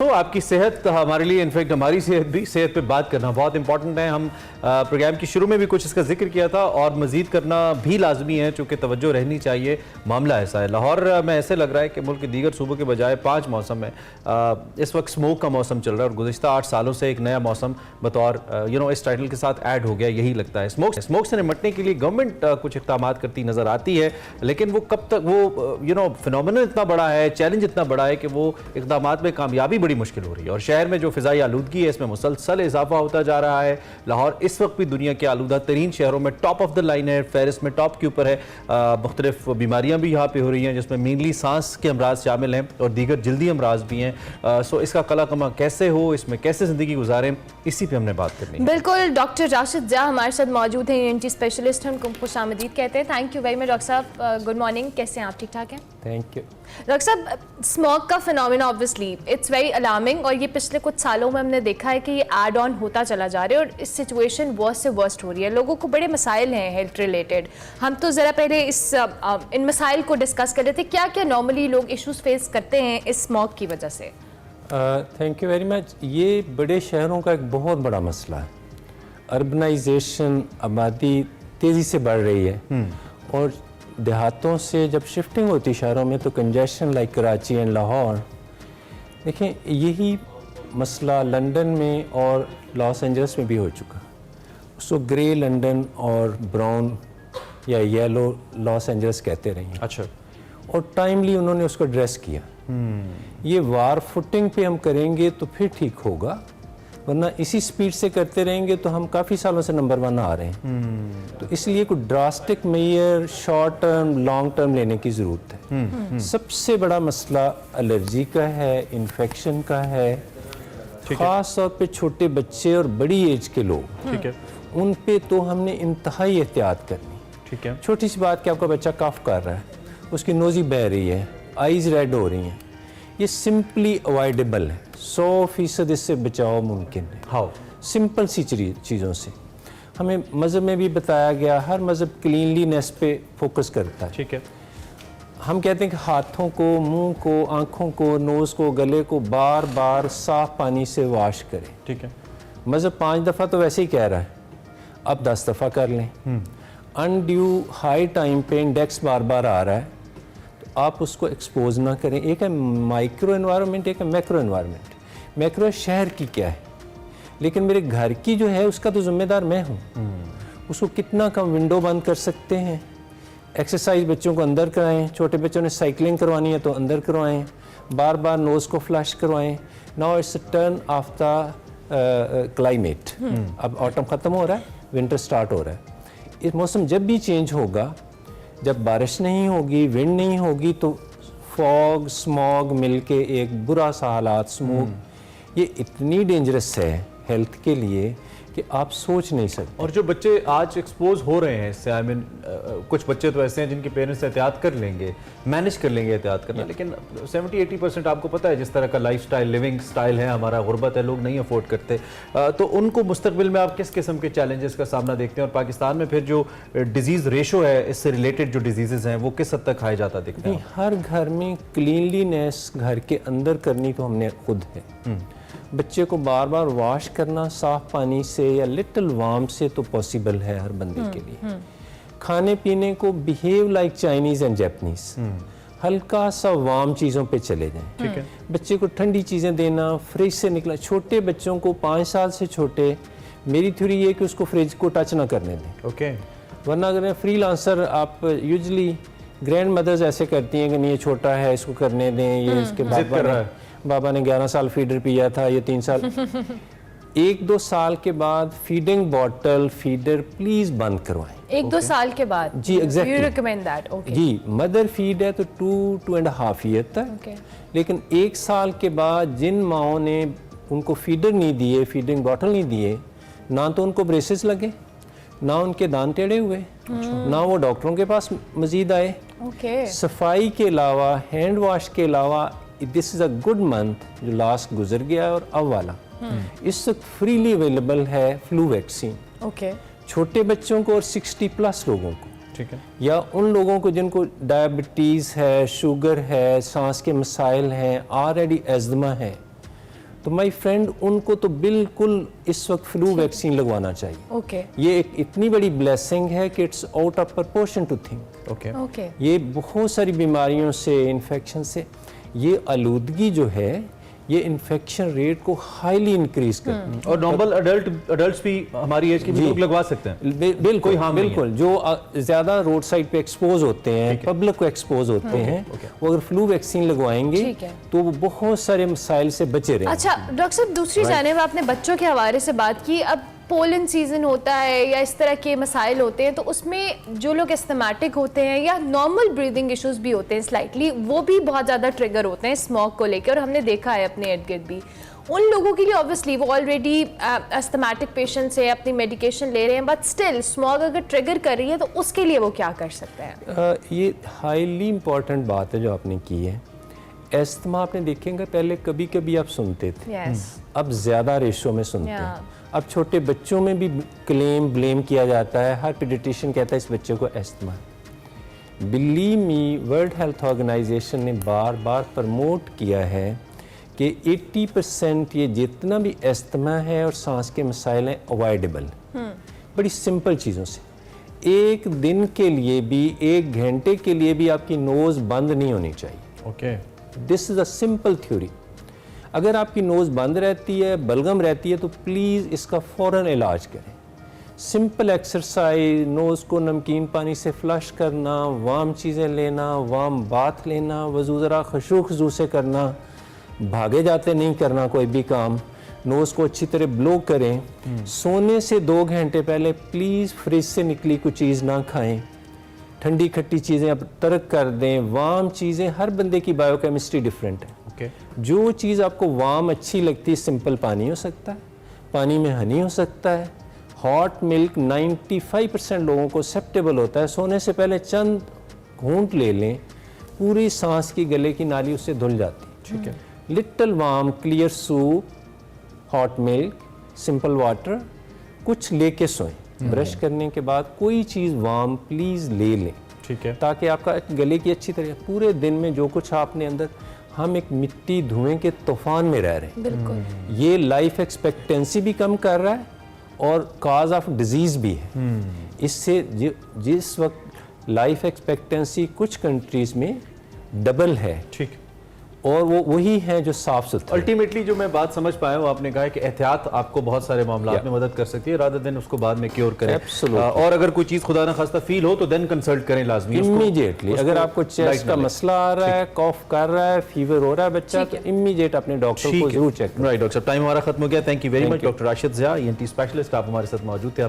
तो आपकी सेहत हमारे लिए, इनफैक्ट हमारी सेहत पे बात करना बहुत इंपॉर्टेंट है। हम प्रोग्राम की शुरू में भी कुछ इसका जिक्र किया था और मज़ीद करना भी लाजमी है, चूँकि तवज्जो रहनी चाहिए। मामला ऐसा है, लाहौर में ऐसे लग रहा है कि मुल्क के दीगर सूबों के बजाय 5 मौसम है। इस वक्त स्मोक का मौसम चल रहा है और गुज़िश्ता 8 सालों से एक नया मौसम बतौर इस टाइटल के साथ ऐड हो गया, यही लगता है। स्मोक से निपटने के लिए गवर्नमेंट कुछ इक़दाम करती नज़र आती है, लेकिन वो कब तक वो फिनोमेनन इतना बड़ा है, चैलेंज इतना बड़ा है कि वो इक़दाम में कामयाबी बड़ी मुश्किल हो रही है। और शहर में जो फ़िज़ाई आलूदगी है, इसमें मुसलसल इजाफा होता जा रहा है। लाहौर इस वक्त भी दुनिया के आलूदा तरीन शहरों में टॉप ऑफ द लाइन है, फहरिस्त में टॉप के ऊपर है। मुख्तलिफ बीमारियां भी यहाँ पे हो रही हैं, जिसमें मेनली सांस के अमराज शामिल हैं और दीगर जल्दी अमराज भी हैं। सो इसका कला कमा कैसे हो, इसमें कैसे ज़िंदगी गुजारें, इसी पर हमने बात करनी है। बिल्कुल, डॉक्टर राशिद ज़ा हमारे साथ मौजूद हैं, ENT स्पेशलिस्ट हैं, उनको खुशामदीद कहते हैं। Thank you very much doctor साहब। गुड मॉर्निंग, कैसे हैं आप? ठीक ठाक हैं? थैंक यू डॉक्टर साहब, स्मोक का phenomena obviously it's very alarming और ये पिछले कुछ सालों में हमने देखा है कि ये ऐड ऑन होता चला जा रहा है और इस सिचुएशन वर्स्ट से वर्स्ट हो रही है। लोगों को बड़े मसाइल हैं हेल्थ रिलेटेड। हम तो ज़रा पहले इन मसाइल को डिस्कस कर रहे थे। क्या क्या नॉर्मली लोग इश्यूज फेस करते हैं इस स्मोक की वजह से? Thank you very much. ये बड़े शहरों का एक बहुत बड़ा मसला है। अर्बनाइजेशन, आबादी तेज़ी से बढ़ रही है और देहातों से जब शिफ्टिंग होती शहरों में तो congestion like Karachi and Lahore. देखें, यही मसला लंदन में और लॉस एंजल्स में भी हो चुका। उसको ग्रे लंदन और ब्राउन या येलो लॉस एंजल्स कहते रहे हैं। अच्छा। और टाइमली उन्होंने उसको एड्रेस किया। ये वार फुटिंग पे हम करेंगे तो फिर ठीक होगा, वरना इसी स्पीड से करते रहेंगे तो हम काफ़ी सालों से नंबर 1 आ रहे हैं। तो इसलिए कोई drastic major short term long term लेने की ज़रूरत है। सबसे बड़ा मसला एलर्जी का है, इन्फेक्शन का है, ख़ास तौर पे छोटे बच्चे और बड़ी एज के लोग। ठीक है, उन पे तो हमने इंतहाई एहतियात करनी। ठीक है, छोटी सी बात कि आपका बच्चा कफ कर रहा है, उसकी नोज़ी बह रही है, आइज़ रेड हो रही हैं, ये सिंपली अवॉइडेबल है। 100% इससे बचाव मुमकिन है। हाउ? सिंपल सी चीज़ों से। हमें मज़हब में भी बताया गया, हर मज़हब क्लीनलीनेस पे फोकस करता है। ठीक है, हम कहते हैं कि हाथों को, मुंह को, आँखों को, नोज़ को, गले को बार बार साफ़ पानी से वॉश करें। ठीक है, मज़हब 5 दफ़ा तो वैसे ही कह रहा है, अब 10 दफ़ा कर लें। अनड्यू हाई टाइम पे इंडेक्स बार बार आ रहा है, आप उसको एक्सपोज ना करें। एक है माइक्रो एनवायरनमेंट, एक है मैक्रो एनवायरनमेंट। मैक्रो शहर की क्या है, लेकिन मेरे घर की जो है उसका तो जिम्मेदार मैं हूँ। उसको कितना कम विंडो बंद कर सकते हैं। एक्सरसाइज बच्चों को अंदर कराएं, छोटे बच्चों ने साइकिलिंग करवानी है तो अंदर करवाएं, बार बार नोज़ को फ्लश करवाएं। Now it's turn off the climate. अब ऑटम ख़त्म हो रहा है, विंटर स्टार्ट हो रहा है। इस मौसम जब भी चेंज होगा, जब बारिश नहीं होगी, विंड नहीं होगी, तो फॉग स्मॉग मिलके एक बुरा सा हालात, स्मोक, ये इतनी डेंजरस है हेल्थ के लिए कि आप सोच नहीं सकते। और जो बच्चे आज एक्सपोज हो रहे हैं इससे, कुछ बच्चे तो ऐसे हैं जिनके पेरेंट्स एहतियात कर लेंगे, मैनेज कर लेंगे एहतियात करना, लेकिन 70-80% आपको पता है जिस तरह का लाइफ स्टाइल, लिविंग स्टाइल है हमारा, गुर्बत है, लोग नहीं अफोर्ड करते। तो उनको मुस्तकबिल में आप किस किस्म के चैलेंजेस का सामना देखते हैं? और पाकिस्तान में फिर जो डिजीज़ रेशो है, इससे रिलेटेड जो डिजीज़ हैं, वो किस हद तक खाया जाता दिखता है? हर घर में क्लीनलीनेस घर के अंदर करनी तो हमने खुद है। बच्चे को बार बार वॉश करना साफ पानी से या लिटिल वार्म से तो पॉसिबल है हर बंदे के लिए। खाने पीने को behave like Chinese and Japanese, हल्का सा वार्म चीज़ों पे चले जाएं। ठीक है, बच्चे को ठंडी चीज़ें देना, फ्रिज से निकला, छोटे बच्चों को 5 साल से छोटे, मेरी थ्योरी ये कि उसको फ्रिज को टच ना करने दें। ओके, वरना अगर फ्रीलांसर आप यूजली ग्रैंड मदर्स ऐसे करती हैं कि नहीं ये छोटा है इसको करने दें, ये इसके बाबा ने 11 साल फीडर पिया था, ये 3 साल 1-2 साल के बाद फीडिंग बॉटल फीडर प्लीज बंद करवाएं। 1-2 साल के बाद? जी, exactly, you recommend that? Okay जी, मदर फीड है तो 2-2.5 ईयर तक। लेकिन 1 साल के बाद जिन माओं ने उनको फीडर नहीं दिए, फीडिंग बॉटल नहीं दिए, ना तो उनको ब्रेसेस लगे, ना उनके दांत टेढ़े हुए, ना वो डॉक्टरों के पास मजीद आए। सफाई के अलावा, हैंड वॉश के अलावा, this is a good month जो लास्ट गुजर गया और अब वाला, इस वक्त फ्रीली अवेलेबल है फ्लू वैक्सीन। छोटे बच्चों को और 60+ लोगों को। ठीक है, या उन लोगों को जिनको डायबिटीज़ है, शुगर है, सांस के मसाइल हैं, ऑलरेडी एज़मा है, तो माय फ्रेंड उनको तो बिल्कुल इस वक्त फ्लू वैक्सीन लगवाना चाहिए। ओके ये एक इतनी बड़ी ब्लेसिंग है कि it's out of proportion to think. Okay okay ये बहुत सारी बीमारियों से, इन्फेक्शन से, ये आलूदगी जो है ये इन्फेक्शन रेट को हाईली इंक्रीज करती है। और नॉर्मल अडल्ट्स भी हमारी एज के भी लोग लगवा सकते हैं। बिल्कुल harm नहीं है। बिल्कुल, जो ज़्यादा रोड साइड पे एक्सपोज होते हैं, पब्लिक को एक्सपोज होते हैं, वो अगर फ्लू वैक्सीन लगवाएंगे ठीक है। तो वो बहुत सारे मसाइल से बचे रहेंगे। अच्छा डॉक्टर साहब, दूसरी जानिब आपने बच्चों के हवाले से बात की। अब पोलन सीजन होता है या इस तरह के मसाइल होते हैं, तो उसमें जो लोग एस्थमेटिक होते हैं या नॉर्मल ब्रीदिंग इश्यूज भी होते हैं स्लाइटली, वो भी बहुत ज़्यादा ट्रिगर होते हैं स्मोक को लेकर, और हमने देखा है अपने इर्द गिर्द भी। उन लोगों के लिए ऑब्वियसली वो ऑलरेडी एस्थमेटिक पेशेंट्स है, अपनी मेडिकेशन ले रहे हैं, बट स्टिल स्मोक अगर ट्रिगर कर रही है तो उसके लिए वो क्या कर सकते हैं? ये हाईली इंपॉर्टेंट बात है जो आपने की है। एस्थमा आपने देखेंगे पहले कभी कभी आप सुनते थे, Yes. अब ज़्यादा रेशो में सुनते Yeah. हैं। अब छोटे बच्चों में भी ब्लेम किया जाता है, हर पीडियाट्रिशियन कहता है इस बच्चे को एस्थमा है। Believe me, World Health Organization ने बार बार प्रमोट किया है कि 80% ये जितना भी एस्थमा है और सांस के मसाइल हैं अवॉइडेबल। बड़ी सिंपल चीज़ों से, एक दिन के लिए भी, एक घंटे के लिए भी आपकी नोज़ बंद नहीं होनी चाहिए। Okay this is a simple theory. अगर आपकी नोज़ बंद रहती है, बलगम रहती है, तो प्लीज़ इसका फ़ौरन इलाज करें। सिंपल एक्सरसाइज, नोज़ को नमकीन पानी से फ्लश करना, वार्म चीज़ें लेना, वार्म बाथ लेना, वज़ू ज़रा खुशू से करना, भागे जाते नहीं करना कोई भी काम, नोज़ को अच्छी तरह ब्लो करें। सोने से 2 घंटे पहले प्लीज़ फ्रिज से निकली कोई चीज़ ना खाएं, ठंडी खट्टी चीज़ें अब तर्क कर दें। वार्म चीज़ें, हर बंदे की बायोकेमिस्ट्री डिफरेंट है। ओके जो चीज़ आपको वार्म अच्छी लगती है, सिंपल पानी हो सकता है, पानी में हनी हो सकता है, हॉट मिल्क 95% लोगों को एक्सेप्टेबल होता है। सोने से पहले चंद घूंट ले लें, पूरी सांस की गले की नाली उससे धुल जाती है। ठीक है। Little warm clear soup, hot milk, simple water, कुछ लेके सोएं। ब्रश करने के बाद कोई चीज़ वार्म प्लीज़ ले लें, ठीक है। ताकि आपका गले की अच्छी तरह, पूरे दिन में जो कुछ आपने अंदर, हम एक मिट्टी धुएं के तूफान में रह रहे हैं। बिल्कुल। ये लाइफ एक्सपेक्टेंसी भी कम कर रहा है और काज ऑफ डिजीज़ भी है। इससे जिस वक्त लाइफ एक्सपेक्टेंसी कुछ कंट्रीज़ में डबल है, ठीक, और वो वही है जो साफ सुथरे। अल्टीमेटली जो मैं बात समझ पाया, वो आपने कहा है कि एहतियात आपको बहुत सारे मामलों में मदद कर सकती है, रादर देन उसको बाद में क्योर करें। Absolutely. और अगर कोई चीज़ खुदा ना खास्ता फील हो तो देन कंसल्ट करें लाजमी इमीडिएटली। अगर आपको चेस्ट का मसला आ रहा है, कॉफ कर रहा है, फीवर हो रहा है बच्चा, तो इमीडिएट अपने डॉक्टर को जरूर चेक करें। राइट डॉक्टर साहब, टाइम हमारा खत्म हो गया। Thank you very much. Doctor Rashid Zia, ENT specialist, आप हमारे साथ मौजूद थे।